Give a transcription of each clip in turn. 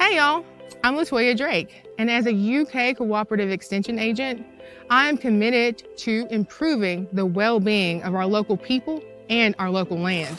Hey y'all, I'm Latoya Drake, and as a UK cooperative extension agent, I am committed to improving the well-being of our local people and our local land.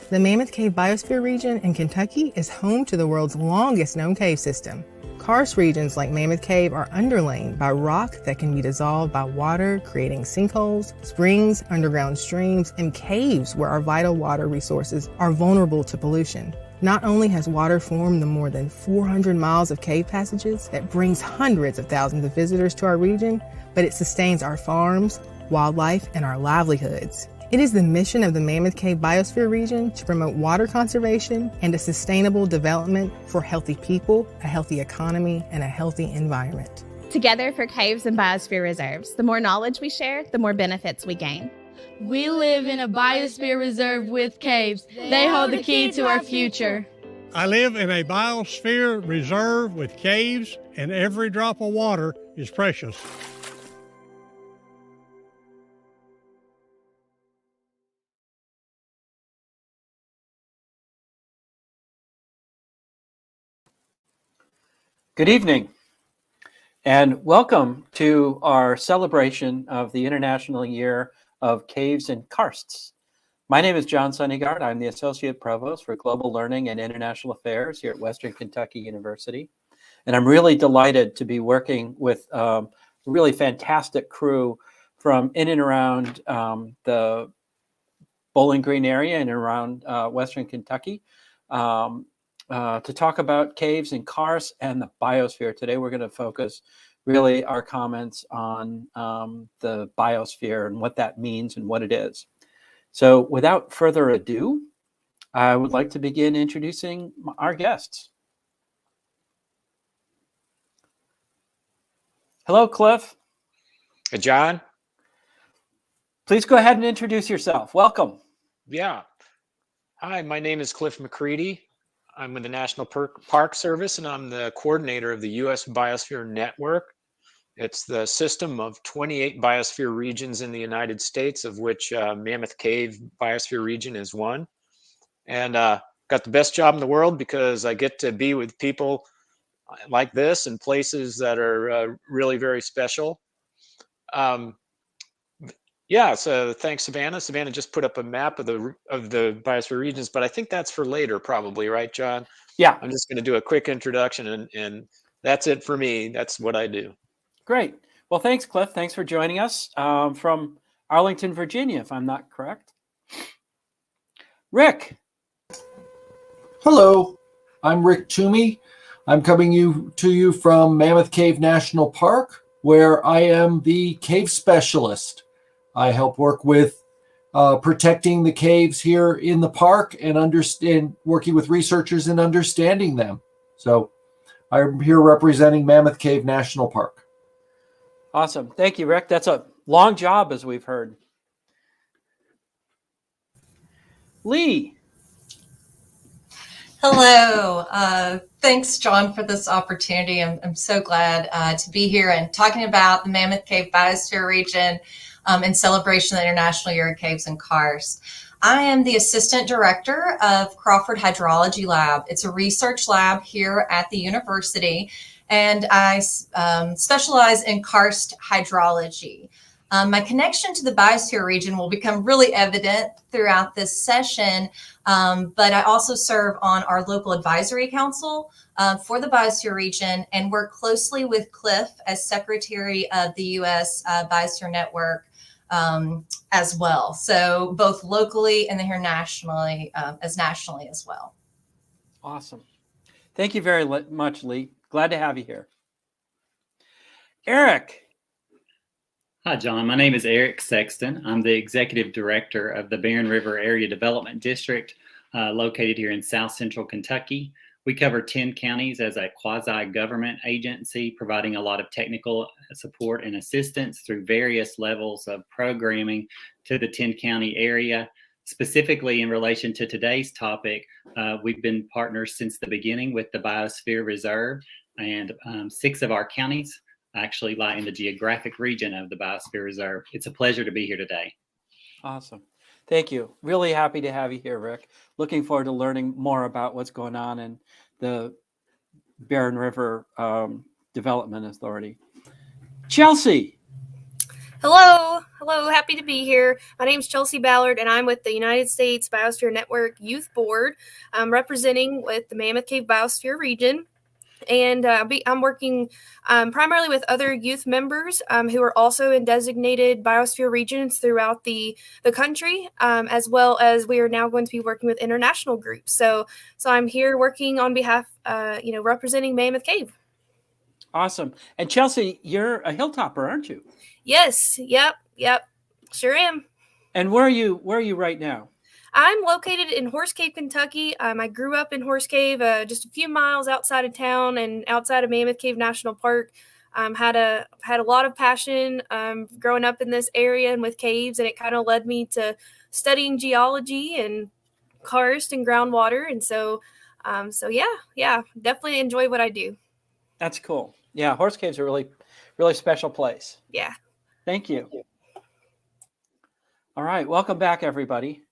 The Mammoth Cave Biosphere region in Kentucky is home to the world's longest known cave system. Karst regions like Mammoth Cave are underlain by rock that can be dissolved by water, creating sinkholes, springs, underground streams, and caves where our vital water resources are vulnerable to pollution. Not only has water formed the more than 400 miles of cave passages that brings hundreds of thousands of visitors to our region, but it sustains our farms, wildlife, and our livelihoods. It is the mission of the Mammoth Cave Biosphere region to promote water conservation and a sustainable development for healthy people, a healthy economy, and a healthy environment. Together for Caves and Biosphere Reserves, the more knowledge we share, the more benefits we gain. We live in a biosphere reserve with caves. They hold the key to our future. I live in a biosphere reserve with caves, and every drop of water is precious. Good evening, and welcome to our celebration of the International Year of Caves and Karsts. My name is John Sunnigard. I'm the Associate Provost for Global Learning and International Affairs here at Western Kentucky University. And I'm really delighted to be working with a really fantastic crew from in and around the Bowling Green area and around Western Kentucky to talk about caves and karsts and the biosphere. Today we're going to focus really our comments on the biosphere and what that means and what it is. So without further ado, I would like to begin introducing our guests. Hello, Cliff. Hey, John. Please go ahead and introduce yourself. Welcome. Yeah. Hi, my name is Cliff McCready. I'm with the National Park Service, and I'm the coordinator of the U.S. Biosphere Network. It's the system of 28 biosphere regions in the United States, of which Mammoth Cave Biosphere Region is one. And got the best job in the world because I get to be with people like this in places that are really very special. Yeah, so thanks, Savannah. Savannah just put up a map of the biosphere regions, but I think that's for later probably, right, John? Yeah. I'm just going to do a quick introduction, and that's it for me. That's what I do. Great. Well, thanks, Cliff. Thanks for joining us from Arlington, Virginia, if I'm not correct. Rick. Hello, I'm Rick Toomey. I'm coming to you from Mammoth Cave National Park, where I am the cave specialist. I help work with protecting the caves here in the park and working with researchers and understanding them. So I'm here representing Mammoth Cave National Park. Awesome. Thank you, Rick. That's a long job, as we've heard. Lee. Hello. Thanks, John, for this opportunity. I'm so glad to be here and talking about the Mammoth Cave Biosphere Region in celebration of the International Year of Caves and Karsts. I am the Assistant Director of Crawford Hydrology Lab. It's a research lab here at the university, and I specialize in karst hydrology. My connection to the biosphere region will become really evident throughout this session, but I also serve on our local advisory council for the biosphere region and work closely with Cliff as secretary of the U.S. Biosphere Network as well. So both locally and then here nationally, nationally as well. Awesome. Thank you very much, Lee. Glad to have you here. Eric. Hi, John. My name is Eric Sexton. I'm the Executive Director of the Barren River Area Development District, located here in South Central Kentucky. We cover 10 counties as a quasi-government agency, providing a lot of technical support and assistance through various levels of programming to the 10-county area. Specifically in relation to today's topic, we've been partners since the beginning with the Biosphere Reserve, and 6 of our counties actually lie in the geographic region of the Biosphere Reserve. It's a pleasure to be here today. Awesome. Thank you. Really happy to have you here, Rick. Looking forward to learning more about what's going on in the Barren River Development Authority. Chelsea. Hello. Happy to be here. My name is Chelsea Ballard, and I'm with the United States Biosphere Network Youth Board. I'm representing with the Mammoth Cave Biosphere Region. And I'm working primarily with other youth members who are also in designated biosphere regions throughout the country, as well as we are now going to be working with international groups. So I'm here working on behalf, representing Mammoth Cave. Awesome. And Chelsea, you're a hilltopper, aren't you? Yes. Yep. Sure am. And where are you right now? I'm located in Horse Cave, Kentucky. I grew up in Horse Cave, just a few miles outside of town and outside of Mammoth Cave National Park. Had a lot of passion growing up in this area and with caves, and it kind of led me to studying geology and karst and groundwater. And so yeah, definitely enjoy what I do. That's cool. Yeah, Horse Cave's a really, really special place. Yeah. Thank you. All right, welcome back, everybody.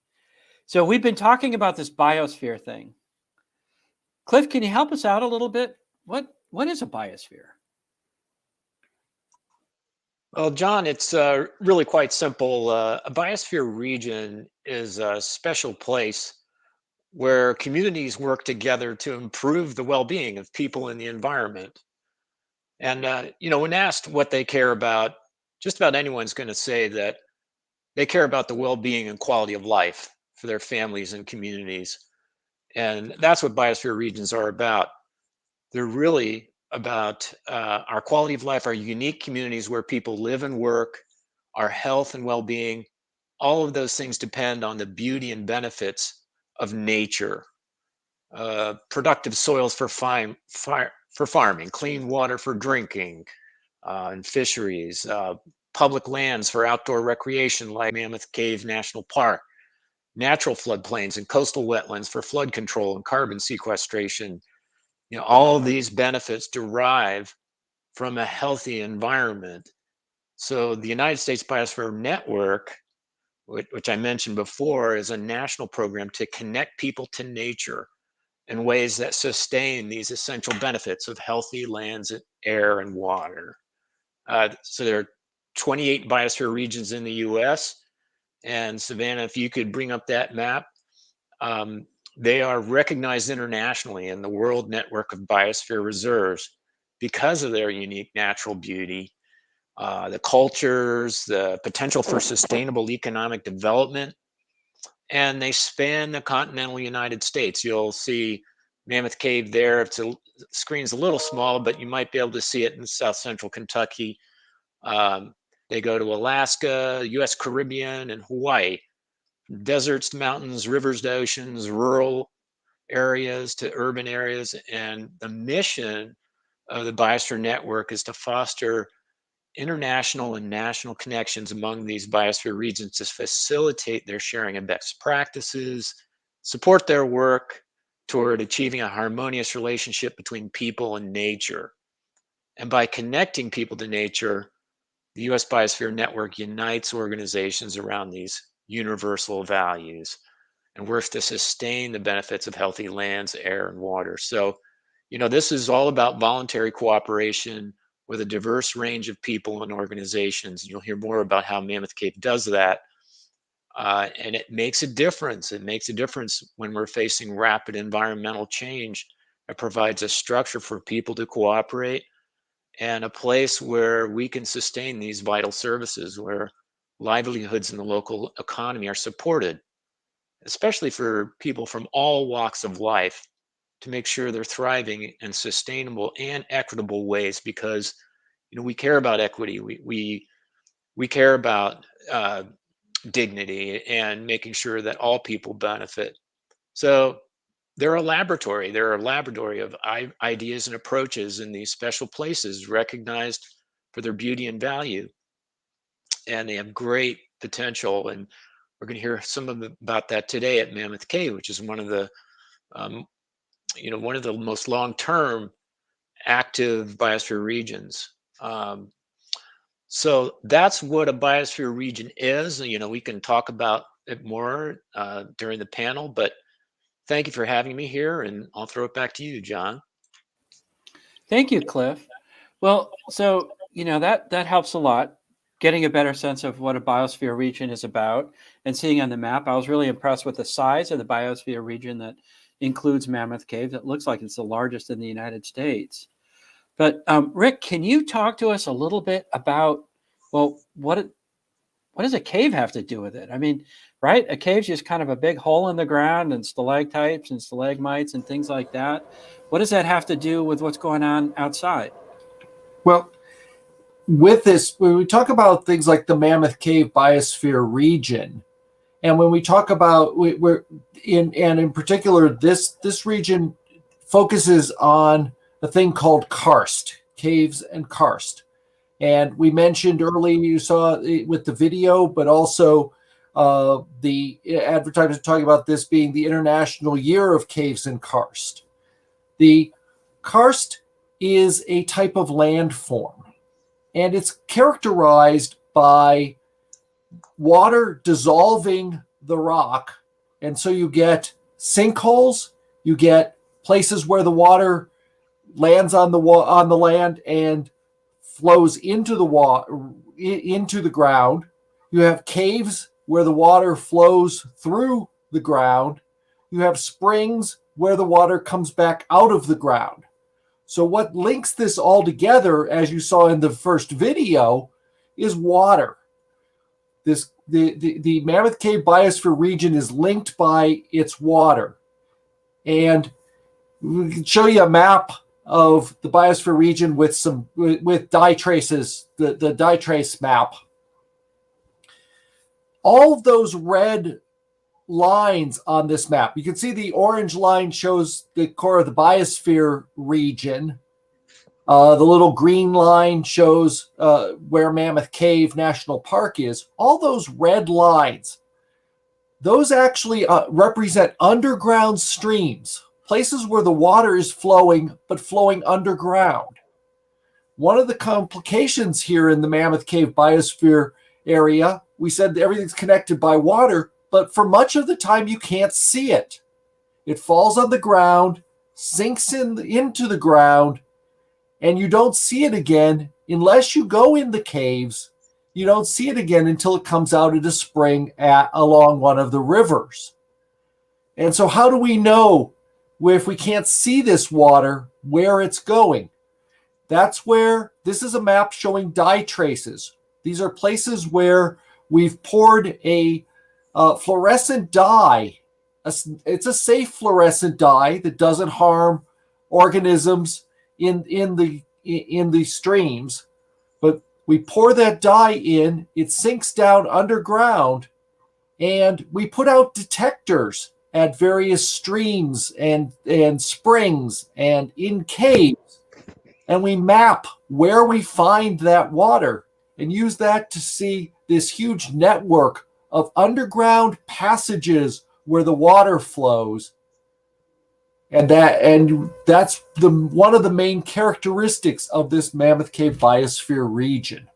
So we've been talking about this biosphere thing. Cliff, can you help us out a little bit? What is a biosphere? Well, John, it's really quite simple. A biosphere region is a special place where communities work together to improve the well-being of people in the environment. And, when asked what they care about, just about anyone's going to say that they care about the well-being and quality of life for their families and communities. And that's what biosphere regions are about. They're really about our quality of life, our unique communities where people live and work, our health and well-being. All of those things depend on the beauty and benefits of nature. Productive soils for farming, clean water for drinking, and fisheries, public lands for outdoor recreation like Mammoth Cave National Park, natural floodplains and coastal wetlands for flood control and carbon sequestration. All of these benefits derive from a healthy environment. So the United States Biosphere Network, which I mentioned before, is a national program to connect people to nature in ways that sustain these essential benefits of healthy lands, air, and water. So there are 28 biosphere regions in the U.S., and Savannah, if you could bring up that map, they are recognized internationally in the World Network of Biosphere Reserves because of their unique natural beauty, the cultures, the potential for sustainable economic development, and they span the continental United States. You'll see Mammoth Cave there. The screen's a little small, but you might be able to see it in South Central Kentucky. They go to Alaska, U.S. Caribbean, and Hawaii. Deserts to mountains, rivers to oceans, rural areas to urban areas. And the mission of the Biosphere Network is to foster international and national connections among these biosphere regions to facilitate their sharing of best practices, support their work toward achieving a harmonious relationship between people and nature. And by connecting people to nature, the U.S. Biosphere Network unites organizations around these universal values and works to sustain the benefits of healthy lands, air, and water. So This is all about voluntary cooperation with a diverse range of people and organizations. You'll hear more about how Mammoth Cave does that. And it makes a difference. It makes a difference when we're facing rapid environmental change. It provides a structure for people to cooperate and a place where we can sustain these vital services, where livelihoods in the local economy are supported, especially for people from all walks of life, to make sure they're thriving in sustainable and equitable ways, because we care about equity. We care about dignity and making sure that all people benefit. So they're a laboratory. They're a laboratory of ideas and approaches in these special places, recognized for their beauty and value. And they have great potential. And we're going to hear about that today at Mammoth Cave, which is one of the most long-term active biosphere regions. So that's what a biosphere region is. We can talk about it more during the panel, but thank you for having me here, and I'll throw it back to you, John. Thank you, Cliff. Well, so, that helps a lot, getting a better sense of what a biosphere region is about and seeing on the map. I was really impressed with the size of the biosphere region that includes Mammoth Cave. It looks like it's the largest in the United States. But Rick, can you talk to us a little bit about, well, what does a cave have to do with it? I mean, right? A cave's just kind of a big hole in the ground and stalactites and stalagmites and things like that. What does that have to do with what's going on outside? Well, with this, when we talk about things like the Mammoth Cave Biosphere Region, and when we talk about, in particular, this region focuses on a thing called karst, caves and karst. And we mentioned earlier, you saw it with the video, but also the advertisers talking about this being the International Year of Caves and Karst. The karst is a type of landform, and it's characterized by water dissolving the rock. And so you get sinkholes, you get places where the water lands on the land and flows into the ground. You have caves where the water flows through the ground. You have springs where the water comes back out of the ground. So what links this all together, as you saw in the first video, is water. The Mammoth Cave Biosphere region is linked by its water. And we can show you a map of the biosphere region with dye traces, the dye trace map. All of those red lines on this map, you can see the orange line shows the core of the biosphere region. The little green line shows where Mammoth Cave National Park is. All those red lines, those actually represent underground streams, places where the water is flowing, but flowing underground. One of the complications here in the Mammoth Cave Biosphere area, we said everything's connected by water, but for much of the time you can't see it. It falls on the ground, sinks into the ground, and you don't see it again unless you go in the caves. You don't see it again until it comes out at a spring along one of the rivers. And so how do we know, if we can't see this water, where it's going? That's where this is a map showing dye traces. These are places where we've poured a fluorescent dye. It's a safe fluorescent dye that doesn't harm organisms in the streams. But we pour that dye in, it sinks down underground, and we put out detectors at various streams and springs and in caves, and we map where we find that water and use that to see this huge network of underground passages where the water flows. And that's one of the main characteristics of this Mammoth Cave Biosphere region.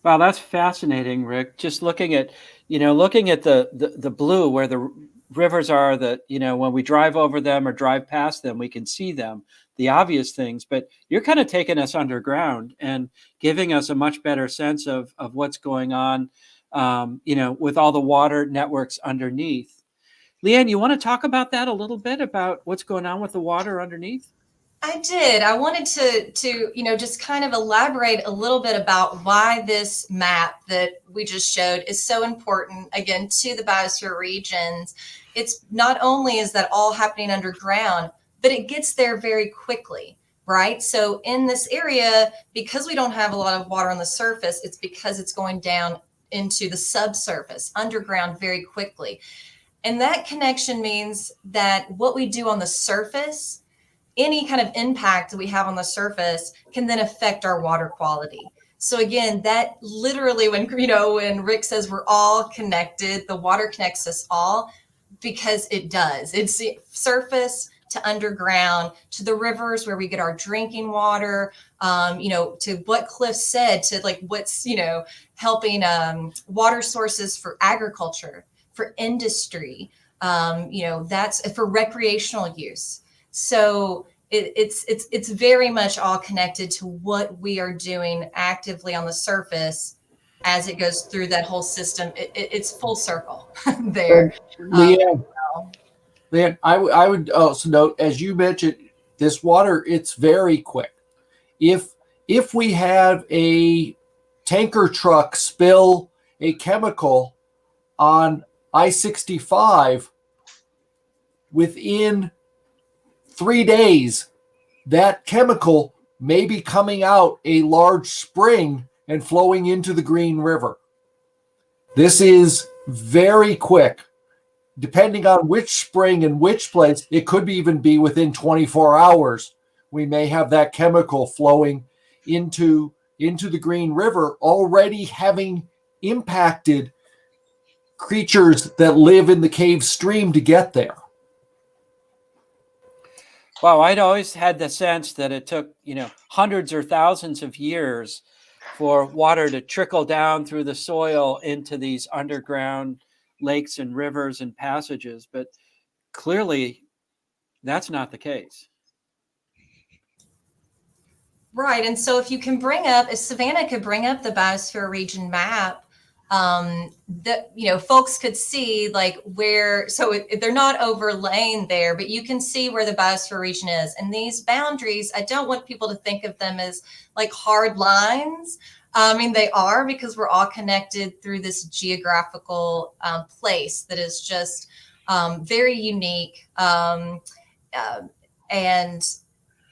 Wow, that's fascinating, Rick. Just looking at the blue where the rivers are that, when we drive over them or drive past them, we can see them, the obvious things, but you're kind of taking us underground and giving us a much better sense of what's going on, with all the water networks underneath. Leanne, you want to talk about that a little bit, about what's going on with the water underneath? I did. I wanted to just kind of elaborate a little bit about why this map that we just showed is so important, again, to the biosphere regions. It's not only is that all happening underground, but it gets there very quickly, right? So in this area, because we don't have a lot of water on the surface, it's because it's going down into the subsurface, underground very quickly. And that connection means that what we do on the surface, any kind of impact that we have on the surface, can then affect our water quality. So again, that literally, when Rick says we're all connected, the water connects us all, because it does. It's the surface to underground, to the rivers where we get our drinking water, to what Cliff said, to like what's, helping water sources for agriculture, for industry, that's for recreational use. So it's very much all connected to what we are doing actively on the surface as it goes through that whole system. It's full circle there. Leanne, I would also note, as you mentioned, this water, it's very quick. If we have a tanker truck spill a chemical on I-65, within 3 days, that chemical may be coming out a large spring and flowing into the Green River. This is very quick. Depending on which spring and which place, it could even be within 24 hours. We may have that chemical flowing into the Green River, already having impacted creatures that live in the cave stream to get there. Wow, I'd always had the sense that it took, hundreds or thousands of years for water to trickle down through the soil into these underground lakes and rivers and passages, but clearly that's not the case. Right. And so if Savannah could bring up the Biosphere region map, that, folks could see like where, they're not overlaying there, but you can see where the Biosphere region is. And these boundaries, I don't want people to think of them as like hard lines. They are, because we're all connected through this geographical place that is just very unique. And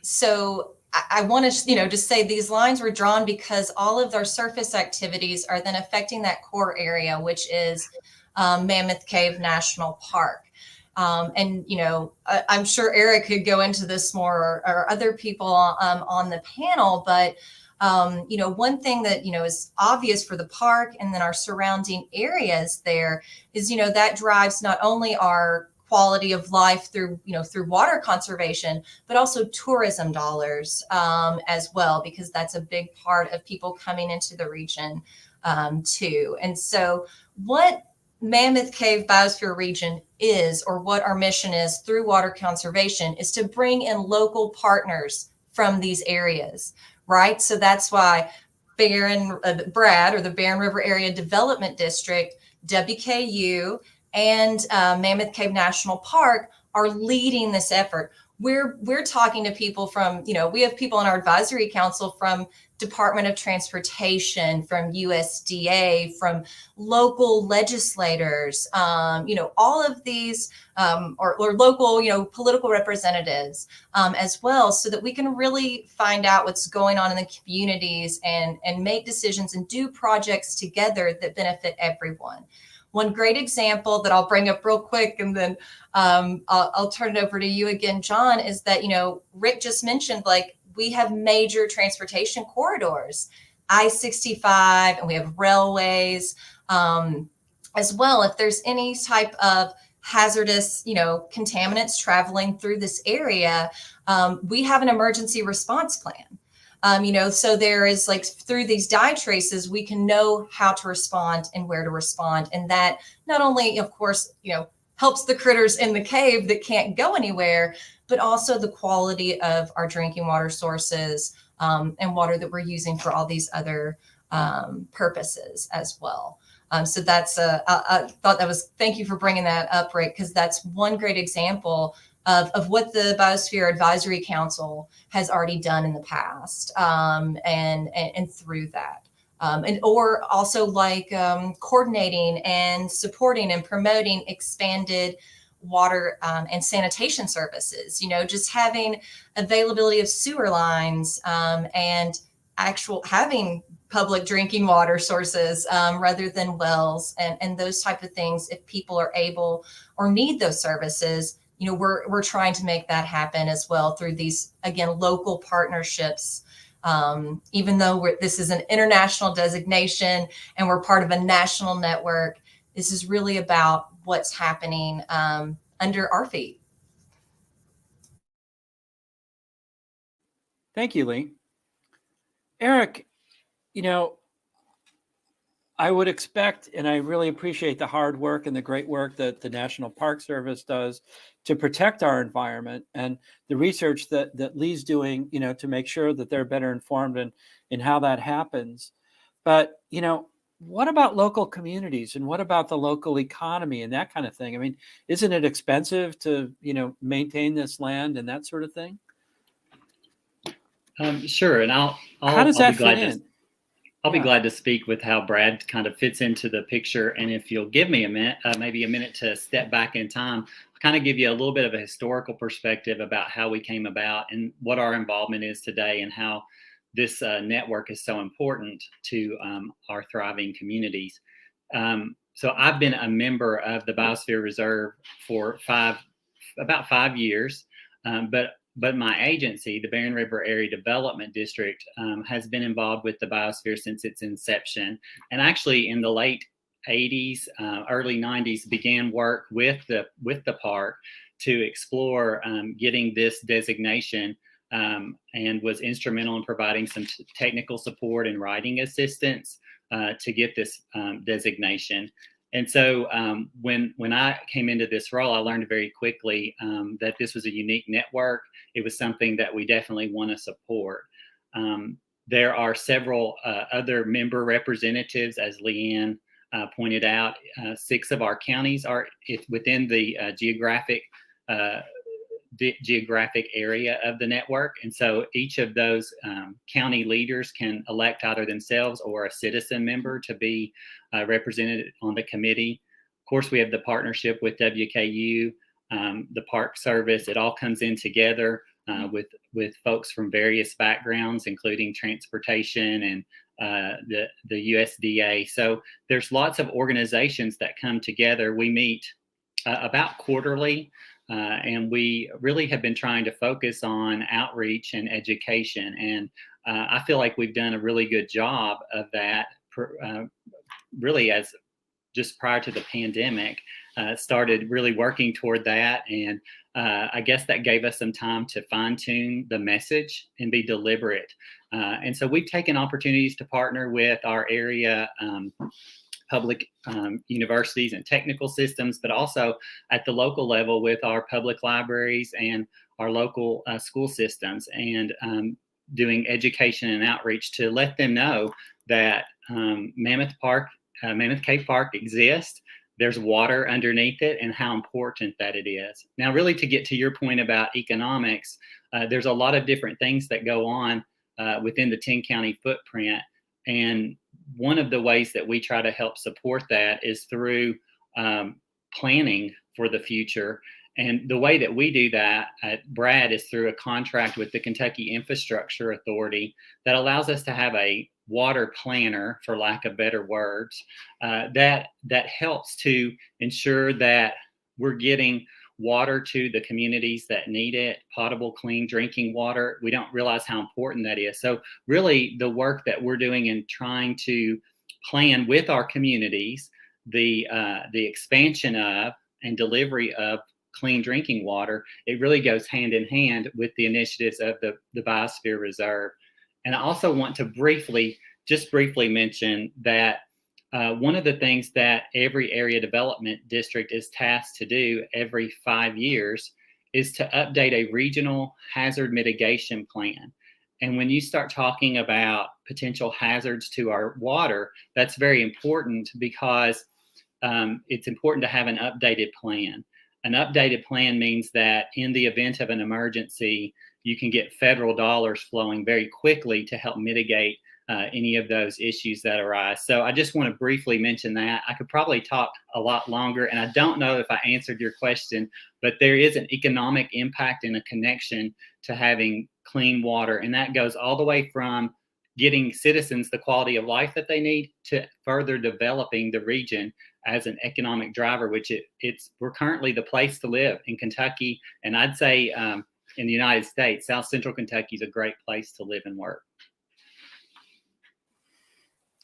so I want to, just say these lines were drawn because all of our surface activities are then affecting that core area, which is Mammoth Cave National Park. And, I'm sure Eric could go into this more, or other people on the panel, but one thing that, is obvious for the park and then our surrounding areas there is, that drives not only our quality of life through water conservation, but also tourism dollars as well, because that's a big part of people coming into the region too. And so what Mammoth Cave Biosphere Region is, or what our mission is through water conservation, is to bring in local partners from these areas, right? So that's why BRAD, or the Barren River Area Development District, WKU, and Mammoth Cave National Park are leading this effort. We're talking to people from, we have people on our advisory council from Department of Transportation, from USDA, from local legislators, all of these, or local, political representatives as well, so that we can really find out what's going on in the communities and make decisions and do projects together that benefit everyone. One great example that I'll bring up real quick, and then I'll turn it over to you again, John, is that, Rick just mentioned, like, we have major transportation corridors, I-65, and we have railways as well. If there's any type of hazardous, contaminants traveling through this area, we have an emergency response plan. So there is, like, through these dye traces, we can know how to respond and where to respond. And that not only, of course, helps the critters in the cave that can't go anywhere, but also the quality of our drinking water sources and water that we're using for all these other purposes as well. So that's I thought that was, thank you for bringing that up, Rick, because that's one great example of what the Biosphere Advisory Council has already done in the past, and through that. Or also like coordinating and supporting and promoting expanded water and sanitation services, just having availability of sewer lines and having public drinking water sources rather than wells and those type of things. If people are able or need those services, we're trying to make that happen as well through these, again, local partnerships. Even though this is an international designation and we're part of a national network, this is really about what's happening under our feet. Thank you, Lee. Eric, I would expect, and I really appreciate the hard work and the great work that the National Park Service does to protect our environment, and the research that Lee's doing, to make sure that they're better informed in how that happens. But, what about local communities, and what about the local economy and that kind of thing? I mean, isn't it expensive to, maintain this land and that sort of thing? Sure, and I'll how does that be glad fit in? I'll be glad to speak with how Brad kind of fits into the picture. And if you'll give me a minute, maybe a minute to step back in time, I'll kind of give you a little bit of a historical perspective about how we came about and what our involvement is today and how this network is so important to our thriving communities. So I've been a member of the Biosphere Reserve for about 5 years, but my agency, the Barren River Area Development District, has been involved with the biosphere since its inception. And actually in the late 80s, early 90s, began work with the park to explore getting this designation, and was instrumental in providing some technical support and writing assistance to get this designation. And so when I came into this role, I learned very quickly that this was a unique network. It was something that we definitely want to support. There are several other member representatives, as Leanne pointed out. 6 of our counties are within the geographic area of the network. And so each of those county leaders can elect either themselves or a citizen member to be represented on the committee. Of course, we have the partnership with WKU, the Park Service. It all comes in together with folks from various backgrounds, including transportation and the USDA. So there's lots of organizations that come together. We meet about quarterly. And we really have been trying to focus on outreach and education. And I feel like we've done a really good job of that, really as just prior to the pandemic, started really working toward that. And I guess that gave us some time to fine tune the message and be deliberate. And so we've taken opportunities to partner with our area public universities and technical systems, but also at the local level with our public libraries and our local school systems, and doing education and outreach to let them know that Mammoth Cave Park exists. There's water underneath it, and how important that it is. Now, really, to get to your point about economics, there's a lot of different things that go on within the 10-county footprint. And one of the ways that we try to help support that is through planning for the future. And the way that we do that at Brad is through a contract with the Kentucky Infrastructure Authority that allows us to have a water planner, for lack of better words, that helps to ensure that we're getting water to the communities that need it, potable, clean drinking water. We don't realize how important that is. So really the work that we're doing in trying to plan with our communities, the expansion of and delivery of clean drinking water, it really goes hand in hand with the initiatives of the Biosphere Reserve. And I also want to briefly mention that One of the things that every area development district is tasked to do every 5 years is to update a regional hazard mitigation plan. And when you start talking about potential hazards to our water, that's very important because it's important to have an updated plan. An updated plan means that in the event of an emergency, you can get federal dollars flowing very quickly to help mitigate any of those issues that arise. So I just want to briefly mention that. I could probably talk a lot longer, and I don't know if I answered your question, but there is an economic impact and a connection to having clean water, and that goes all the way from getting citizens the quality of life that they need to further developing the region as an economic driver, which we're currently the place to live in Kentucky, and I'd say in the United States, South Central Kentucky is a great place to live and work.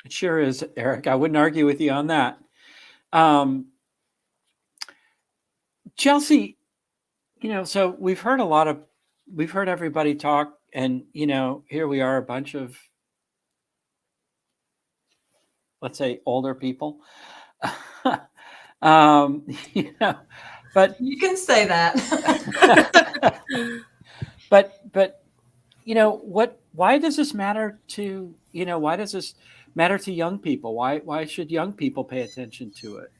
It sure is, Eric. I wouldn't argue with you on that. Chelsea, so we've heard everybody talk, and, here we are, a bunch of, let's say, older people. But you can say that. but why does this matter to young people? Why should young people pay attention to it?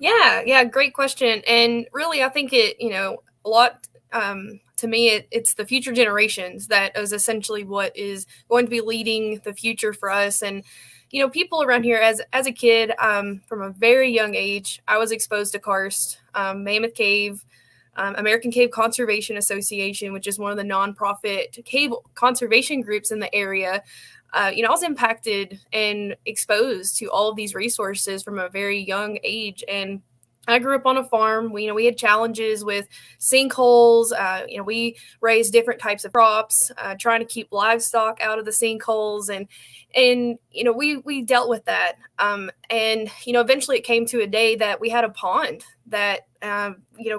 Yeah, great question. And really, I think it, a lot, to me, it's the future generations that is essentially what is going to be leading the future for us. And, people around here, as a kid, from a very young age, I was exposed to karst, Mammoth Cave, American Cave Conservation Association, which is one of the nonprofit cave conservation groups in the area. I was impacted and exposed to all of these resources from a very young age. And I grew up on a farm. We had challenges with sinkholes. We raised different types of crops, trying to keep livestock out of the sinkholes. And we dealt with that. Eventually it came to a day that we had a pond that,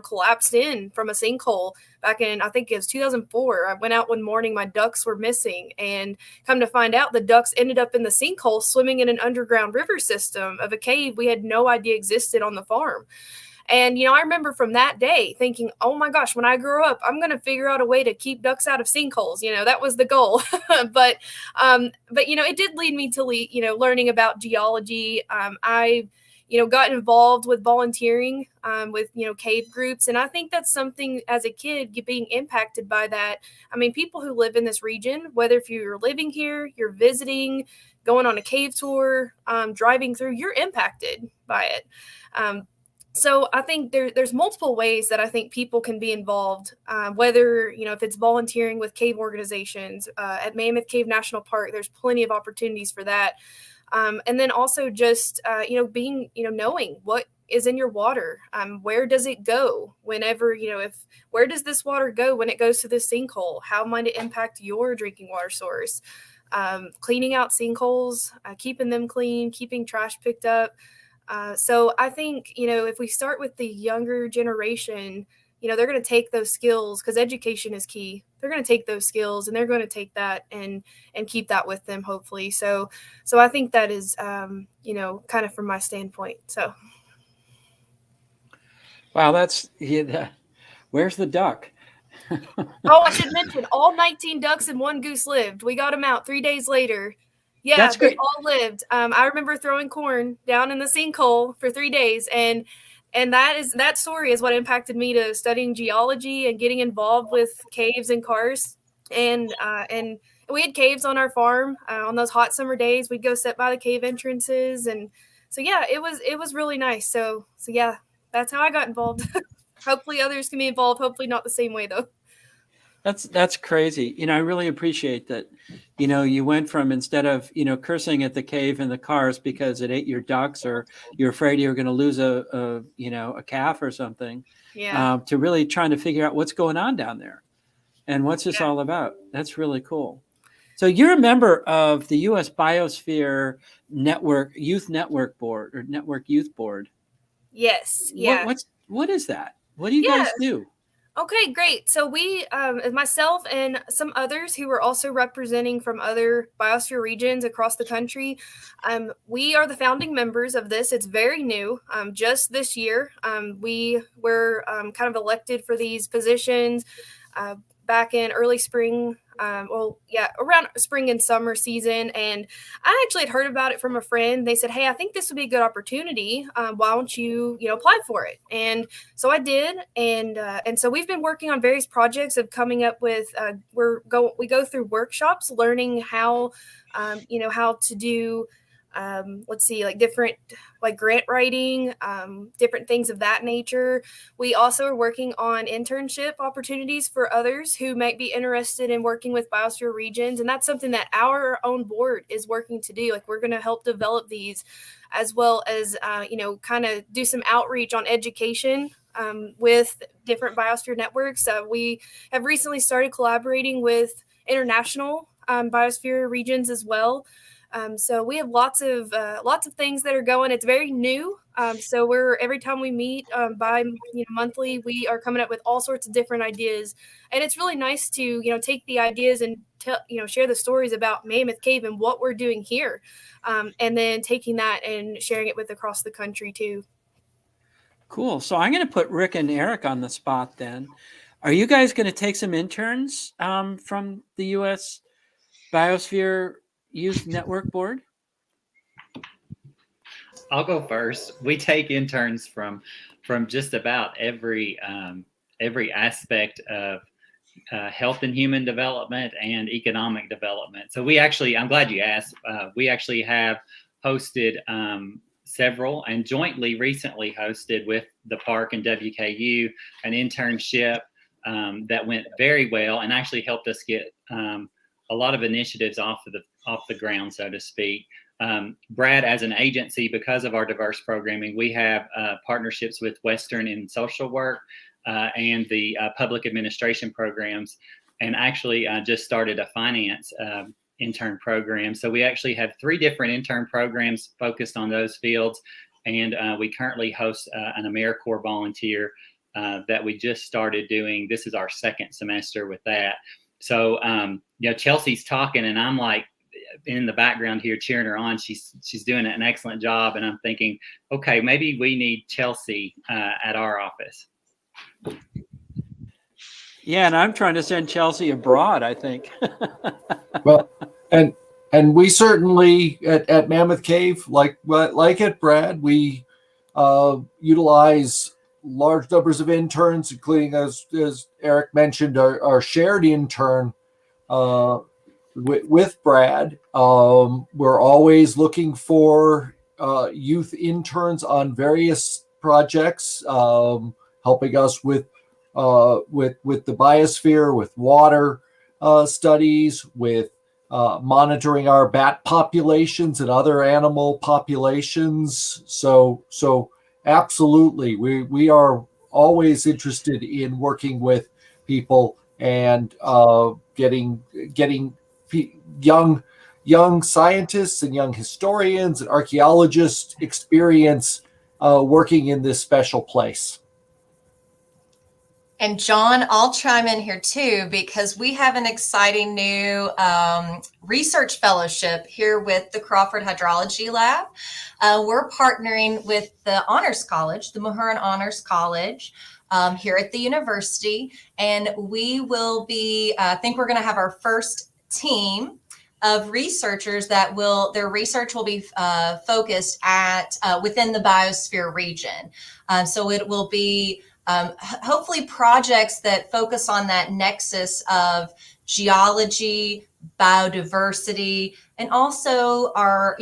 collapsed in from a sinkhole back in, I think it was 2004. I went out one morning, my ducks were missing, and come to find out the ducks ended up in the sinkhole swimming in an underground river system of a cave we had no idea existed on the farm. And, I remember from that day thinking, oh my gosh, when I grow up, I'm going to figure out a way to keep ducks out of sinkholes. That was the goal. but it did lead me to, learning about geology. I got involved with volunteering with, cave groups. And I think that's something as a kid, being impacted by that. I mean, people who live in this region, whether if you're living here, you're visiting, going on a cave tour, driving through, you're impacted by it. So I think there's multiple ways that I think people can be involved, whether, if it's volunteering with cave organizations at Mammoth Cave National Park, there's plenty of opportunities for that. And then also just, being, knowing what is in your water. Where does it go whenever, where does this water go when it goes to this sinkhole? How might it impact your drinking water source? Cleaning out sinkholes, keeping them clean, keeping trash picked up. So I think, if we start with the younger generation, they're going to take those skills, because education is key. They're going to take those skills and they're going to take that and keep that with them, hopefully. So I think that is, kind of from my standpoint. So. Wow, where's the duck? Oh, I should mention, all 19 ducks and one goose lived. We got them out 3 days later. Yeah, that's they great. all lived. I remember throwing corn down in the sinkhole for 3 days, and that story is what impacted me to studying geology and getting involved with caves and karst. And we had caves on our farm on those hot summer days. We'd go sit by the cave entrances, and so yeah, it was really nice. So yeah, that's how I got involved. Hopefully others can be involved. Hopefully not the same way though. That's crazy. I really appreciate that. You went from, instead of, cursing at the cave and the karst because it ate your ducks, or you're afraid you were going to lose a calf or something, to really trying to figure out what's going on down there and what's this all about. That's really cool. So you're a member of the U.S. Biosphere Network Youth Network Board, or Network Youth Board. Yes. Yeah. What is that? What do you guys do? Okay, great. So we, myself and some others who were also representing from other biosphere regions across the country, we are the founding members of this. It's very new. Just this year, we were kind of elected for these positions back in early spring. Around spring and summer season. And I actually had heard about it from a friend. They said, "Hey, I think this would be a good opportunity. Why don't you, apply for it?" And so I did. And so we've been working on various projects of coming up with, we go through workshops, learning how, how to do, like different, like grant writing, different things of that nature. We also are working on internship opportunities for others who might be interested in working with Biosphere Regions. And that's something that our own board is working to do. Like, we're going to help develop these, as well as, kind of do some outreach on education with different biosphere networks. We have recently started collaborating with international biosphere regions as well. So we have lots of things that are going. It's very new. So every time we meet monthly, we are coming up with all sorts of different ideas, and it's really nice to take the ideas and share the stories about Mammoth Cave and what we're doing here, and then taking that and sharing it with across the country too. Cool. So I'm going to put Rick and Eric on the spot then. Are you guys going to take some interns from the U.S. Biosphere Youth Network Board? I'll go first. We take interns from just about every aspect of health and human development and economic development. So I'm glad you asked. We actually have hosted several, and jointly recently hosted with the park and WKU an internship that went very well and actually helped us get a lot of initiatives off the ground, so to speak. Brad, as an agency, because of our diverse programming, we have partnerships with Western in social work and the public administration programs, and actually just started a finance intern program. So we actually have 3 different intern programs focused on those fields, and we currently host an AmeriCorps volunteer that we just started doing. This is our 2nd semester with that. So Chelsea's talking, and I'm like in the background here cheering her on. She's doing an excellent job, and I'm thinking, okay, maybe we need Chelsea at our office. Yeah, and I'm trying to send Chelsea abroad, I think. Well, and we certainly at Mammoth Cave, like at Brad, we utilize large numbers of interns, including, as Eric mentioned, our shared intern with Brad. We're always looking for youth interns on various projects, helping us with the biosphere, with water studies, with monitoring our bat populations and other animal populations. So absolutely, we are always interested in working with people and getting young scientists and young historians and archaeologists experience working in this special place. And John, I'll chime in here too, because we have an exciting new research fellowship here with the Crawford Hydrology Lab. We're partnering with the Honors College, the Mahurin Honors College, here at the university. And we will be, I think we're going to have our first team of researchers their research will be focused at within the biosphere region. So it will be hopefully projects that focus on that nexus of geology, biodiversity, and also our,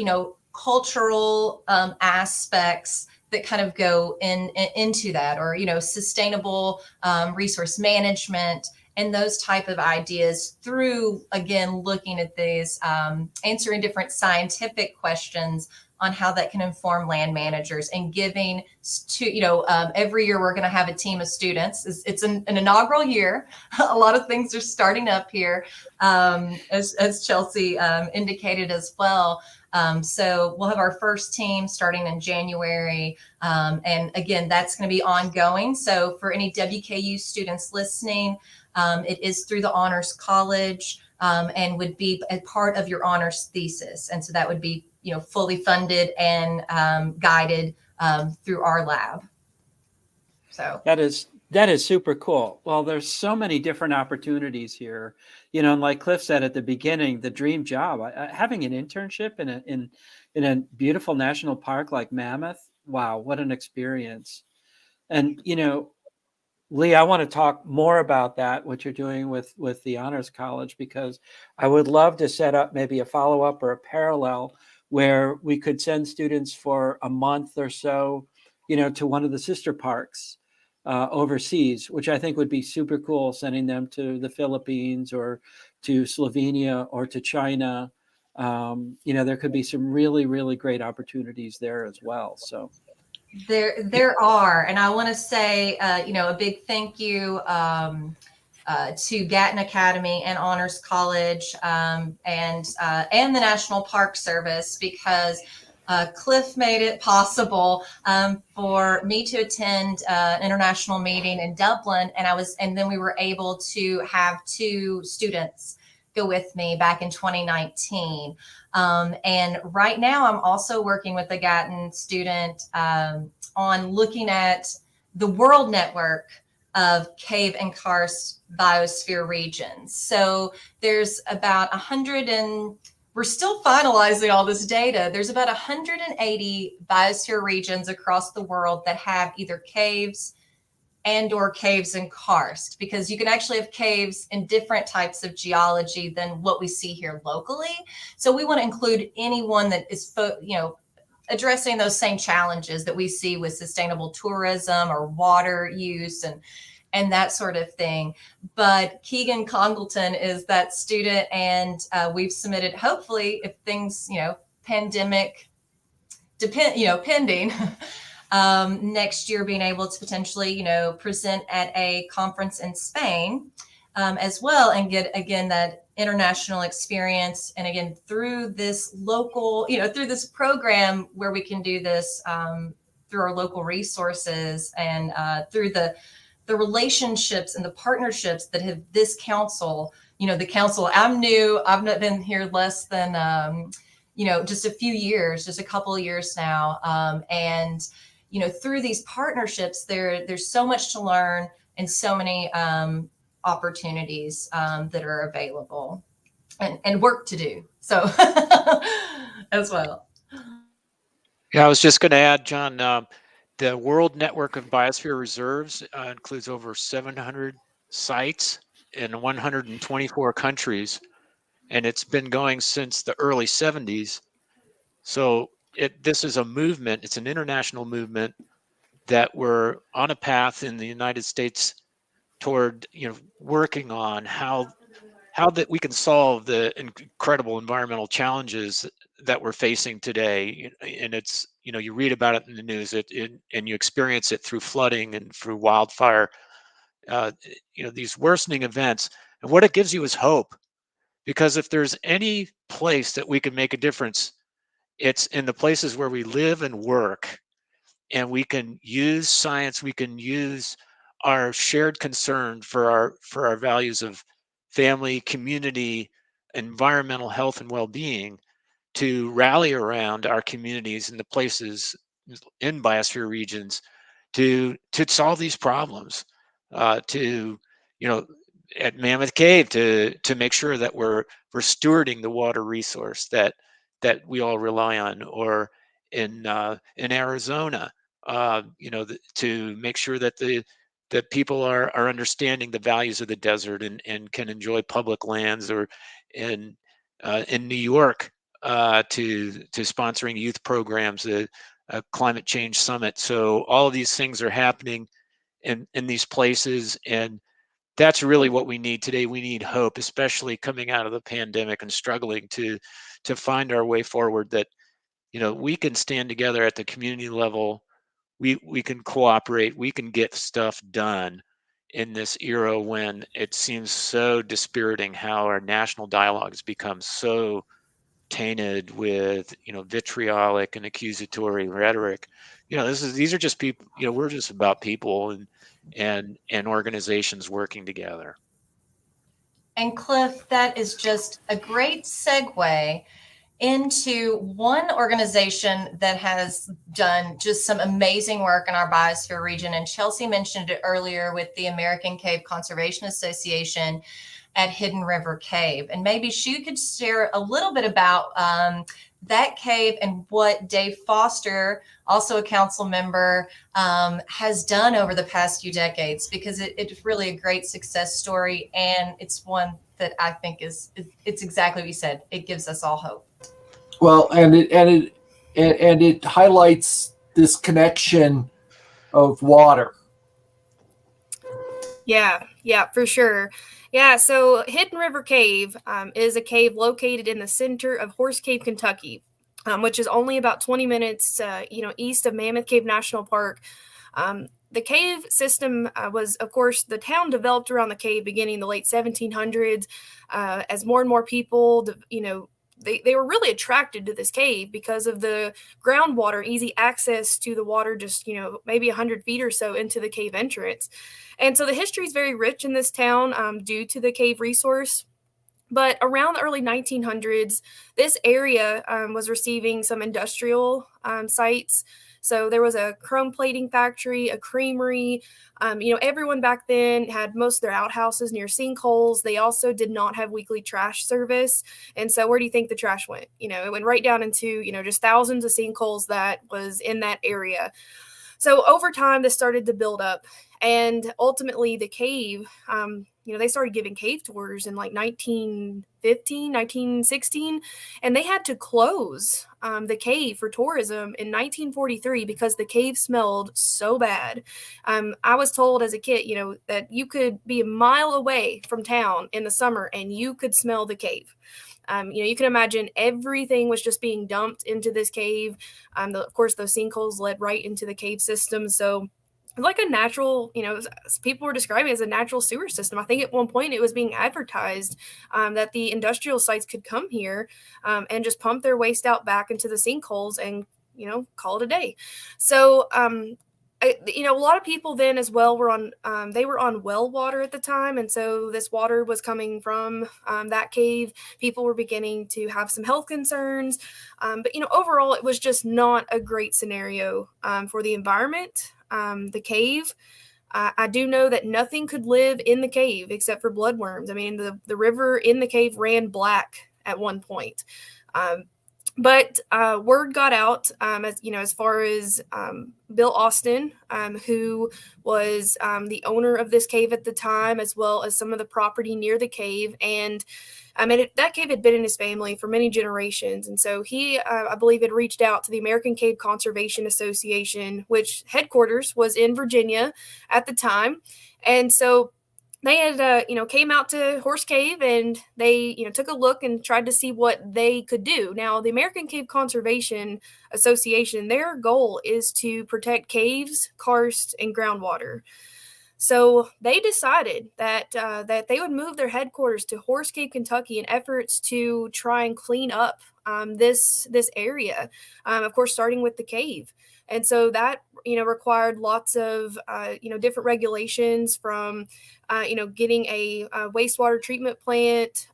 cultural aspects that kind of go into that, or, sustainable resource management and those type of ideas through, again, looking at these, answering different scientific questions on how that can inform land managers and giving to, every year we're going to have a team of students. It's an inaugural year. A lot of things are starting up here, as Chelsea indicated as well. So we'll have our first team starting in January. And again, that's going to be ongoing. So for any WKU students listening, it is through the Honors College and would be a part of your honors thesis. And so that would be, fully funded and guided through our lab. So that is super cool. Well, there's so many different opportunities here, and like Cliff said at the beginning, the dream job, having an internship in a beautiful national park like Mammoth. Wow, what an experience. And, Lee, I want to talk more about that, what you're doing with the Honors College, because I would love to set up maybe a follow-up or a parallel where we could send students for a month or so, to one of the sister parks overseas, which I think would be super cool, sending them to the Philippines or to Slovenia or to China. There could be some really, really great opportunities there as well. So there are, and I want to say, a big thank you to Gatton Academy and Honors College and the National Park Service, because Cliff made it possible for me to attend an international meeting in Dublin, and then we were able to have 2 students go with me back in 2019. And right now I'm also working with a Gatton student on looking at the world network of cave and karst biosphere regions. So there's about 100 and we're still finalizing all this data. There's about 180 biosphere regions across the world that have either caves and/or caves and karst, because you can actually have caves in different types of geology than what we see here locally. So we want to include anyone that is, addressing those same challenges that we see with sustainable tourism or water use and that sort of thing. But Keegan Congleton is that student, and we've submitted, hopefully, if things, pandemic pending, next year being able to potentially, present at a conference in Spain as well, and get, again, that international experience. And again, through this local, through this program where we can do this through our local resources and through the relationships and the partnerships that have this council, the council, I'm new, I've not been here less than, just a few years, just a couple of years now. And, through these partnerships, there's so much to learn and so many opportunities that are available and work to do. So as well. Yeah, I was just going to add, John, the World Network of Biosphere Reserves includes over 700 sites in 124 countries, and it's been going since the early 70s. So this is a movement. It's an international movement that we're on a path in the United States toward, working on how that we can solve the incredible environmental challenges that we're facing today. And it's, you read about it in the news, and you experience it through flooding and through wildfire, these worsening events. And what it gives you is hope, because if there's any place that we can make a difference, it's in the places where we live and work. And we can use science, we can use our shared concern for our values of family, community, environmental health and well-being to rally around our communities and the places in biosphere regions to solve these problems, at Mammoth Cave to make sure that we're stewarding the water resource that we all rely on, or in Arizona, to make sure that people are understanding the values of the desert and can enjoy public lands, or in New York, to sponsoring youth programs, a climate change summit. So all of these things are happening in these places, and that's really what we need today. We need hope, especially coming out of the pandemic and struggling to find our way forward, that we can stand together at the community level. We can cooperate. We can get stuff done in this era when it seems so dispiriting how our national dialogue has become so tainted with vitriolic and accusatory rhetoric. These are just people. We're just about people and organizations working together. And Cliff, that is just a great segue into one organization that has done just some amazing work in our biosphere region. And Chelsea mentioned it earlier with the American Cave Conservation Association at Hidden River Cave. And maybe she could share a little bit about that cave and what Dave Foster, also a council member, has done over the past few decades, because it's really a great success story. And it's one that I think it's exactly what you said. It gives us all hope. Well, and it highlights this connection of water. Yeah, for sure. Yeah, so Hidden River Cave is a cave located in the center of Horse Cave, Kentucky, which is only about 20 minutes, east of Mammoth Cave National Park. The cave system was, of course, the town developed around the cave beginning in the late 1700s. As more and more people, they were really attracted to this cave because of the groundwater, easy access to the water, just, maybe 100 feet or so into the cave entrance. And so the history is very rich in this town due to the cave resource. But around the early 1900s, this area was receiving some industrial sites. So there was a chrome plating factory, a creamery. Everyone back then had most of their outhouses near sinkholes. They also did not have weekly trash service. And so where do you think the trash went? It went right down into, just thousands of sinkholes that was in that area. So over time, this started to build up. And ultimately, the cave, they started giving cave tours in like 1915, 1916, and they had to close the cave for tourism in 1943 because the cave smelled so bad. I was told as a kid, that you could be a mile away from town in the summer and you could smell the cave. You can imagine everything was just being dumped into this cave. Of course, those sinkholes led right into the cave system. So like a natural, people were describing it as a natural sewer system. I think at one point it was being advertised that the industrial sites could come here and just pump their waste out back into the sinkholes and, call it a day. So, a lot of people then as well were on, they were on well water at the time. And so this water was coming from that cave. People were beginning to have some health concerns. But, overall, it was just not a great scenario for the environment. The cave, I do know that nothing could live in the cave except for bloodworms. I mean, the river in the cave ran black at one point. But word got out, as far as Bill Austin, who was the owner of this cave at the time, as well as some of the property near the cave. And that cave had been in his family for many generations. And so he, I believe, had reached out to the American Cave Conservation Association, which headquarters was in Virginia at the time. And so they had, came out to Horse Cave and they, took a look and tried to see what they could do. Now, the American Cave Conservation Association, their goal is to protect caves, karsts, and groundwater. So they decided that they would move their headquarters to Horse Cave, Kentucky, in efforts to try and clean up this area. Of course, starting with the cave. And so that, required lots of, different regulations from, getting a wastewater treatment plant,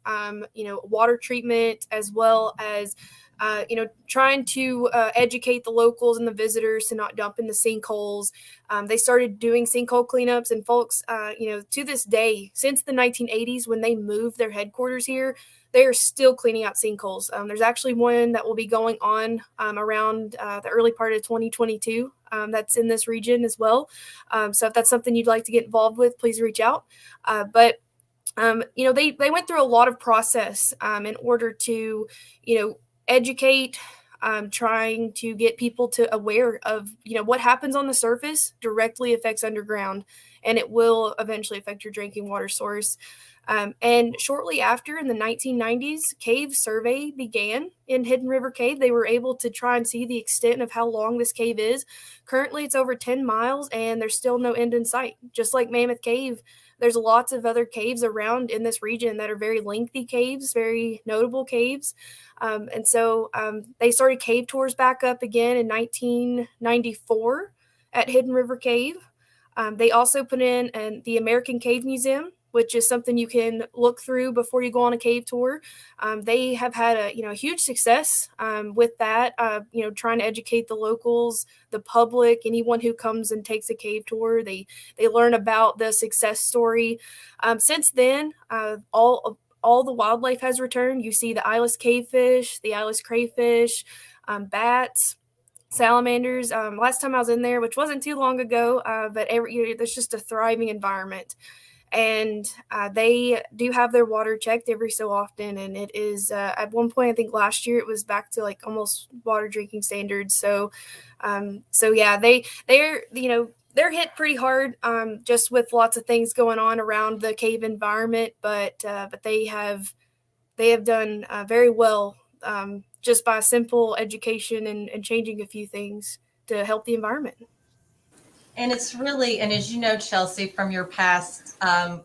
water treatment, as well as, trying to educate the locals and the visitors to not dump in the sinkholes. They started doing sinkhole cleanups, and folks, to this day, since the 1980s, when they moved their headquarters here, they are still cleaning out sinkholes. There's actually one that will be going on around the early part of 2022 that's in this region as well. So if that's something you'd like to get involved with, please reach out. But they went through a lot of process in order to, educate, trying to get people to aware of, what happens on the surface directly affects underground, and it will eventually affect your drinking water source. And shortly after, in the 1990s, cave survey began in Hidden River Cave. They were able to try and see the extent of how long this cave is. Currently, it's over 10 miles, and there's still no end in sight. Just like Mammoth Cave, there's lots of other caves around in this region that are very lengthy caves, very notable caves. And so they started cave tours back up again in 1994 at Hidden River Cave. They also put in the American Cave Museum, which is something you can look through before you go on a cave tour. They have had a huge success with that, trying to educate the locals, the public, anyone who comes and takes a cave tour. They learn about the success story. Since then, all the wildlife has returned. You see the eyeless cavefish, the eyeless crayfish, bats, salamanders. Last time I was in there, which wasn't too long ago, but there's just a thriving environment. And they do have their water checked every so often, and it is at one point, I think last year, it was back to like almost water drinking standards. So yeah, they're hit pretty hard, just with lots of things going on around the cave environment, but they have done very well, just by simple education and changing a few things to help the environment. And it's really, and as you know, Chelsea, from your past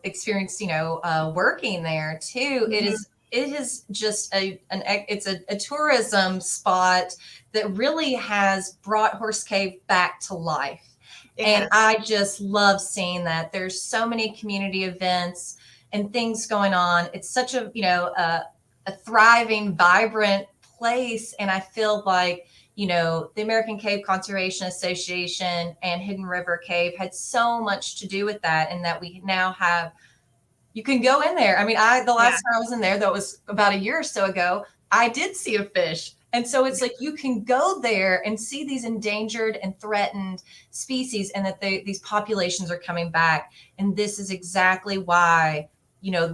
experience, working there too, Mm-hmm. it is just it's a tourism spot that really has brought Horse Cave back to life. And I just love seeing that. There's so many community events and things going on. It's such a thriving, vibrant place. And I feel like, the American Cave Conservation Association and Hidden River Cave had so much to do with that, and that we now have, you can go in there. I mean, the last time I was in there, that was about a year or so ago, I did see a fish. And so it's like you can go there and see these endangered and threatened species, and that these populations are coming back. And this is exactly why,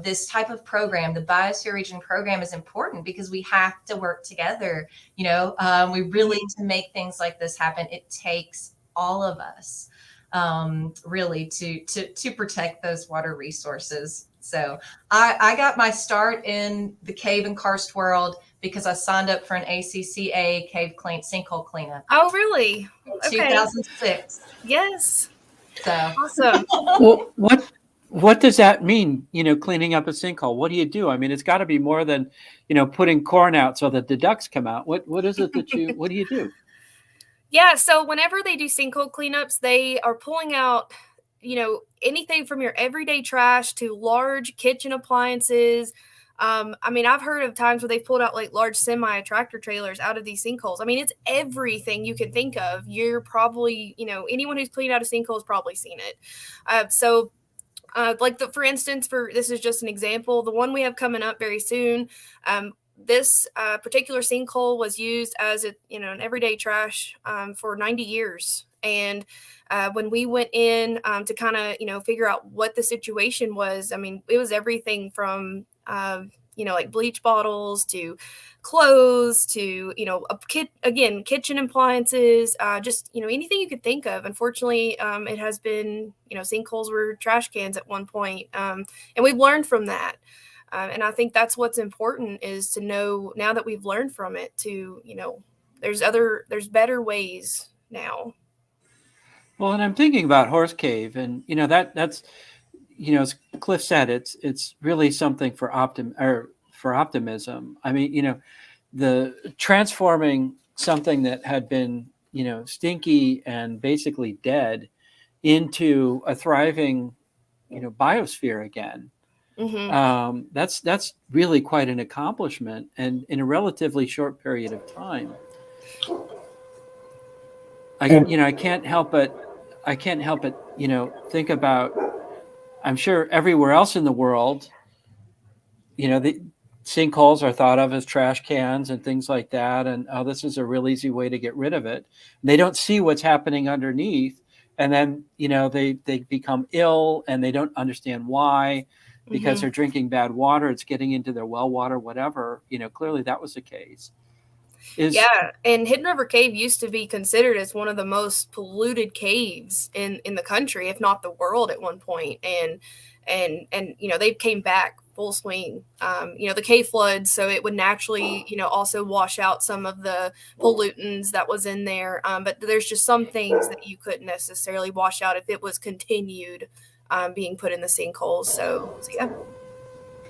this type of program, the Biosphere Region program, is important, because we have to work together. We really, to make things like this happen, it takes all of us really to protect those water resources. So I got my start in the cave and karst world because I signed up for an ACCA sinkhole cleanup. Oh, really? Okay. 2006. Yes. So awesome. Well, what does that mean? Cleaning up a sinkhole. What do you do? I mean, it's got to be more than, putting corn out so that the ducks come out. What is it that what do you do? Yeah. So whenever they do sinkhole cleanups, they are pulling out, anything from your everyday trash to large kitchen appliances. I mean, I've heard of times where they've pulled out like large tractor trailers out of these sinkholes. I mean, it's everything you can think of. You're probably, anyone who's cleaned out a sinkhole has probably seen it. For instance, this is just an example, the one we have coming up very soon. This particular sinkhole was used as an everyday trash for 90 years. And when we went in to kind of, figure out what the situation was, I mean, it was everything from, like bleach bottles to clothes to, kitchen appliances, just, anything you could think of. Unfortunately, it has been, sinkholes were trash cans at one point. And we've learned from that. And I think that's what's important, is to know, now that we've learned from it, to, there's better ways now. Well, and I'm thinking about Horse Cave, and that's as Cliff said, it's really something for optimism. I mean, the transforming something that had been stinky and basically dead into a thriving biosphere again. Mm-hmm. That's really quite an accomplishment, and in a relatively short period of time. I can't help but think about, I'm sure everywhere else in the world, the sinkholes are thought of as trash cans and things like that, and this is a real easy way to get rid of it. They don't see what's happening underneath, and then they become ill, and they don't understand why, because they're drinking bad water. It's getting into their well water, whatever. Clearly that was the case. Yeah, and Hidden River Cave used to be considered as one of the most polluted caves in the country, if not the world, at one point. And you know, they came back full swing. You know, the cave floods, so it would naturally, you know, also wash out some of the pollutants that was in there. But there's just some things that you couldn't necessarily wash out if it was continued being put in the sinkholes. So yeah.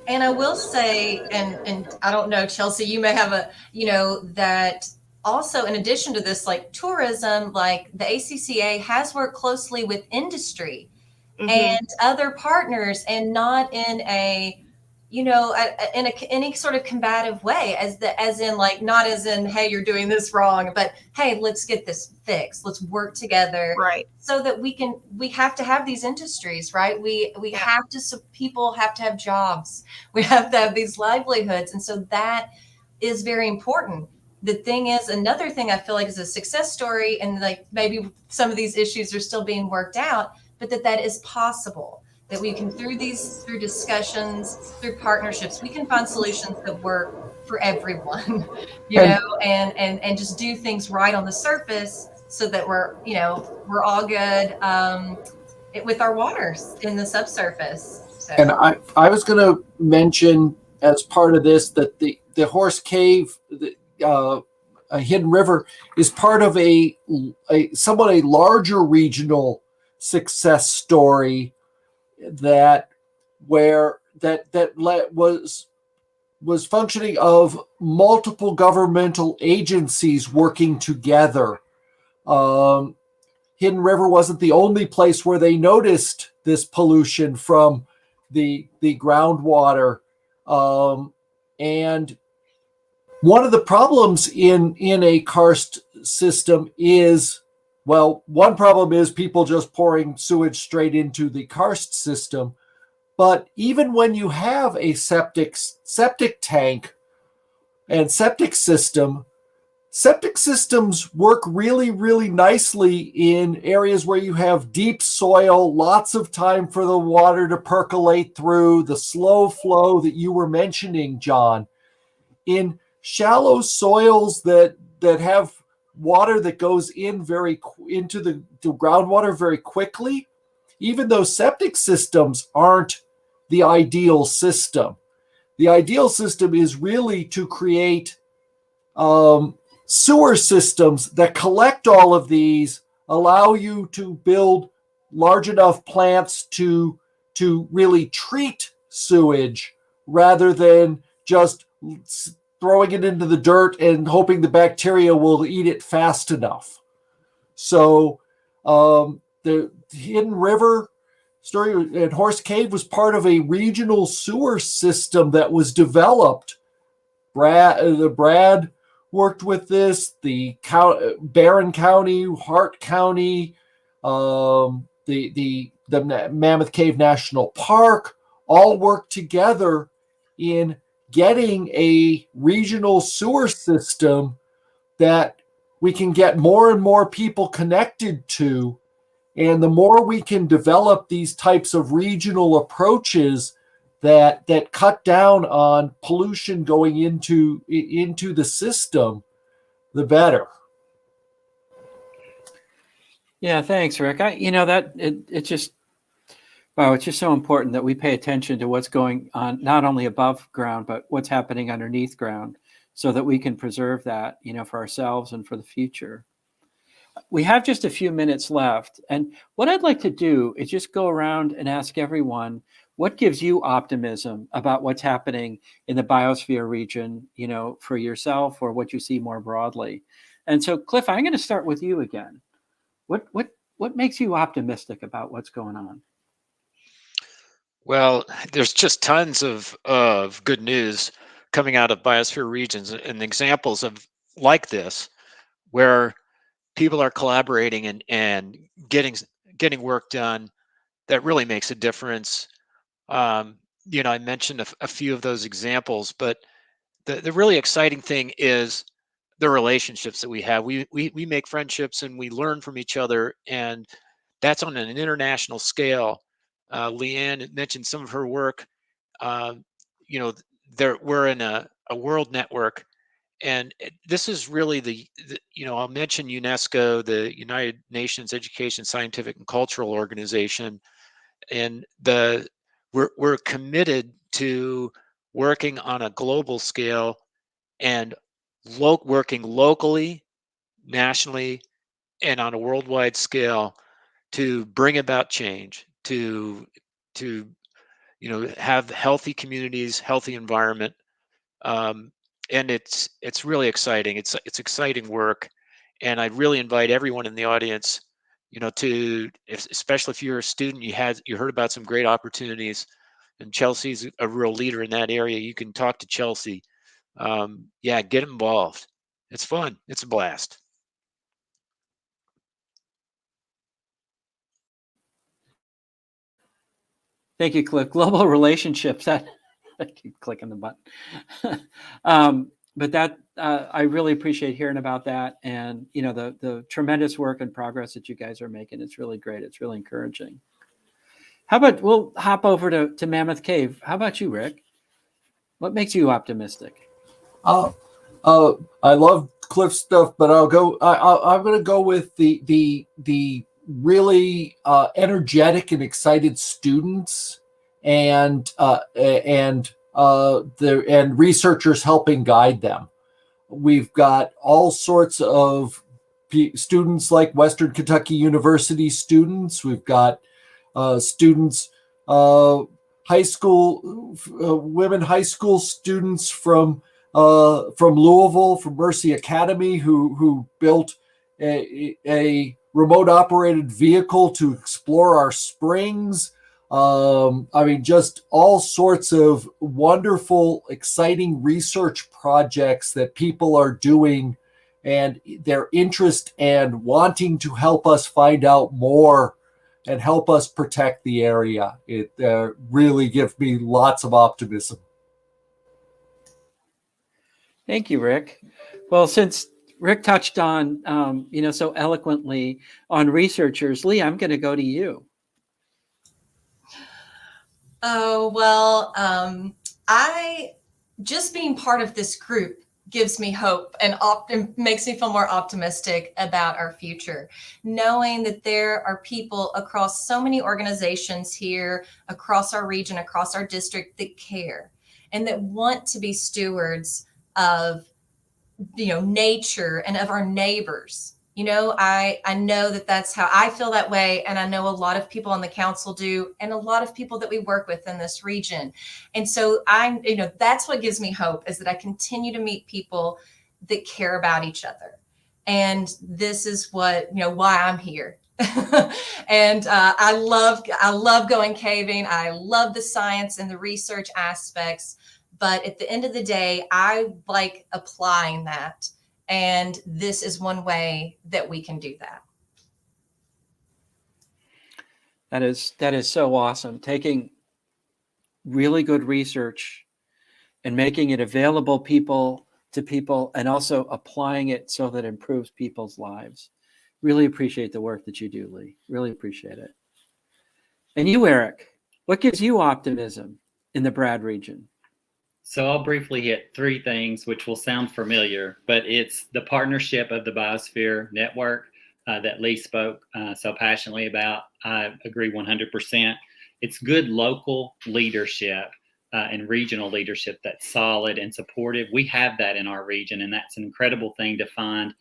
And I will say, and I don't know, Chelsea, you may have a, you know, that also in addition to this, like tourism, like the ACCA has worked closely with industry and other partners, and not in a, you know, in any sort of combative way, as in like, not as in, hey, you're doing this wrong, but hey, let's get this fixed. Let's work together, right? So that we have to have these industries, right? We have to, so people have to have jobs. We have to have these livelihoods, and so that is very important. The thing is, another thing I feel like is a success story, and like maybe some of these issues are still being worked out, but that is possible. That we can, through discussions, through partnerships, we can find solutions that work for everyone, you know, and just do things right on the surface, so that we're, you know, we're all good with our waters in the subsurface. So. And I was going to mention as part of this that the Horse Cave, a Hidden River, is part of a somewhat a larger regional success story that was functioning of multiple governmental agencies working together. Hidden River wasn't the only place where they noticed this pollution from the groundwater, and one of the problems in a karst system is, well, one problem is people just pouring sewage straight into the karst system. But even when you have a septic tank and septic systems work really, really nicely in areas where you have deep soil, lots of time for the water to percolate through, the slow flow that you were mentioning, John. In shallow soils that have water that goes into the groundwater very quickly, even though septic systems aren't the ideal system. The ideal system is really to create sewer systems that collect all of these, allow you to build large enough plants to really treat sewage, rather than just throwing it into the dirt and hoping the bacteria will eat it fast enough. So the Hidden River story and Horse Cave was part of a regional sewer system that was developed. Brad worked with this, the Barron County, Hart County, the Mammoth Cave National Park all worked together in getting a regional sewer system that we can get more and more people connected to. And the more we can develop these types of regional approaches that cut down on pollution going into the system, the better. Yeah, thanks, Rick. It's just so important that we pay attention to what's going on, not only above ground, but what's happening underneath ground, so that we can preserve that, you know, for ourselves and for the future. We have just a few minutes left. And what I'd like to do is just go around and ask everyone, what gives you optimism about what's happening in the biosphere region, you know, for yourself, or what you see more broadly? And so, Cliff, I'm going to start with you again. What makes you optimistic about what's going on? Well, there's just tons of good news coming out of biosphere regions, and examples of like this, where people are collaborating and getting work done that really makes a difference. You know, I mentioned a few of those examples, but the really exciting thing is the relationships that we have. We make friendships and we learn from each other, and that's on an international scale. Leanne mentioned some of her work. You know, we're in a world network, this is really I'll mention UNESCO, the United Nations Education, Scientific, and Cultural Organization, and we're committed to working on a global scale and working locally, nationally, and on a worldwide scale to bring about change, to have healthy communities, healthy environment. And it's really exciting. It's exciting work, and I'd really invite everyone in the audience, especially if you're a student, you heard about some great opportunities, and Chelsea's a real leader in that area. You can talk to Chelsea. Get involved. It's fun. It's a blast. Thank you, Cliff. Global relationships. I keep clicking the button. But that I really appreciate hearing about that, and the tremendous work and progress that you guys are making. It's really great. It's really encouraging. How about we'll hop over to Mammoth Cave? How about you, Rick? What makes you optimistic? I love Cliff's stuff, but I'm going to go with the really energetic and excited students and researchers helping guide them. We've got all sorts of students like Western Kentucky University students. We've got students, high school women high school students from Louisville, from Mercy Academy, who built a remote operated vehicle to explore our springs. Just all sorts of wonderful, exciting research projects that people are doing, and their interest and wanting to help us find out more and help us protect the area. It really gives me lots of optimism. Thank you, Rick. Well, since Rick touched on, so eloquently on researchers, Lee, I'm going to go to you. Oh, well, just being part of this group gives me hope and makes me feel more optimistic about our future. Knowing that there are people across so many organizations here, across our region, across our district that care and that want to be stewards of, nature and of our neighbors. I know that that's how I feel that way. And I know a lot of people on the council do, and a lot of people that we work with in this region. And so that's what gives me hope, is that I continue to meet people that care about each other. And this is why I'm here. And I love going caving. I love the science and the research aspects. But at the end of the day, I like applying that. And this is one way that we can do that. That is so awesome. Taking really good research and making it available to people and also applying it so that it improves people's lives. Really appreciate the work that you do, Lee. Really appreciate it. And you, Eric, what gives you optimism in the Brad region? So I'll briefly hit three things, which will sound familiar, but it's the partnership of the Biosphere Network that Lee spoke so passionately about. I agree 100%. It's good local leadership and regional leadership that's solid and supportive. We have that in our region, and that's an incredible thing to find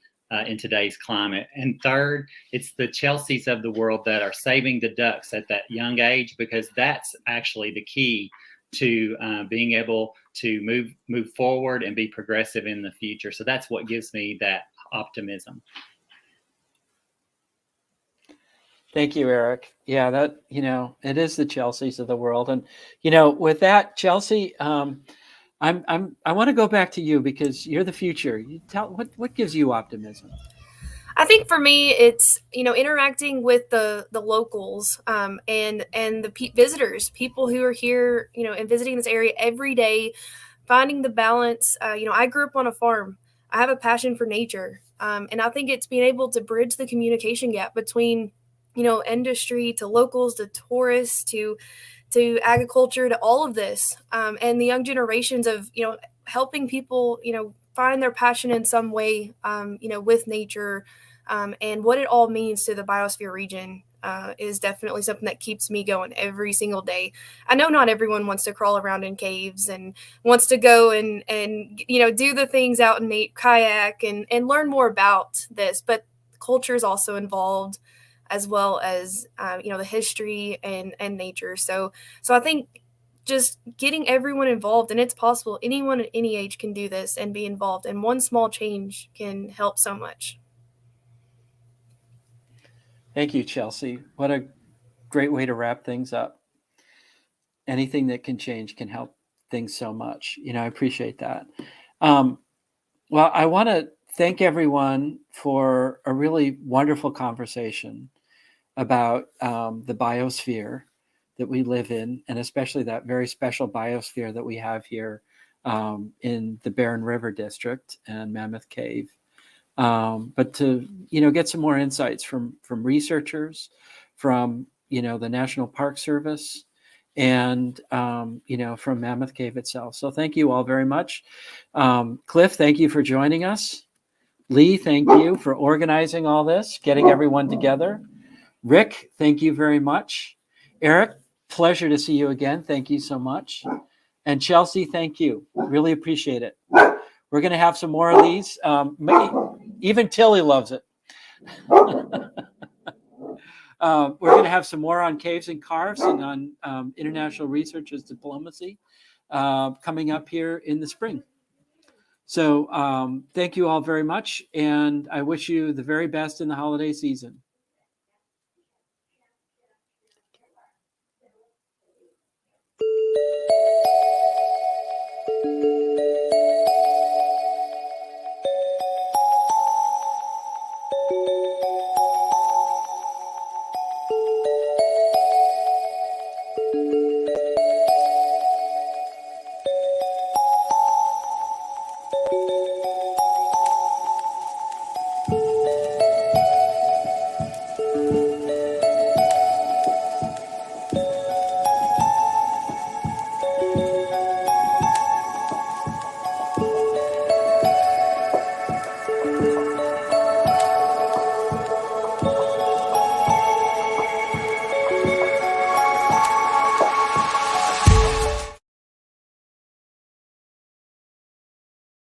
in today's climate. And third, it's the Chelseas of the world that are saving the ducks at that young age, because that's actually the key to being able to move forward and be progressive in the future. So that's what gives me that optimism. Thank you, Eric. Yeah, that, it is the Chelseas of the world. And, with that, Chelsea, I want to go back to you because you're the future. You tell what gives you optimism? I think for me, it's, interacting with the locals and the visitors, people who are here, and visiting this area every day, finding the balance. I grew up on a farm. I have a passion for nature. And I think it's being able to bridge the communication gap between, industry to locals to tourists to agriculture to all of this. And the young generations of, helping people, find their passion in some way, with nature, and what it all means to the biosphere region is definitely something that keeps me going every single day. I know not everyone wants to crawl around in caves and wants to go and do the things out in kayak and learn more about this, but culture is also involved, as well as the history and nature. So I think just getting everyone involved, and it's possible. Anyone at any age can do this and be involved, and one small change can help so much. Thank you, Chelsea. What a great way to wrap things up. Anything that can change can help things so much. I appreciate that. Well, I want to thank everyone for a really wonderful conversation about the biosphere that we live in, and especially that very special biosphere that we have here in the Barren River District and Mammoth Cave. But to get some more insights from researchers, from the National Park Service, and from Mammoth Cave itself. So thank you all very much. Cliff, thank you for joining us. Lee, thank you for organizing all this, getting everyone together. Rick, thank you very much. Eric, pleasure to see you again. Thank you so much. And Chelsea, thank you. Really appreciate it. We're going to have some more of these. Even Tilly loves it. We're going to have some more on caves and karsts and on international research as diplomacy coming up here in the spring. So thank you all very much, and I wish you the very best in the holiday season.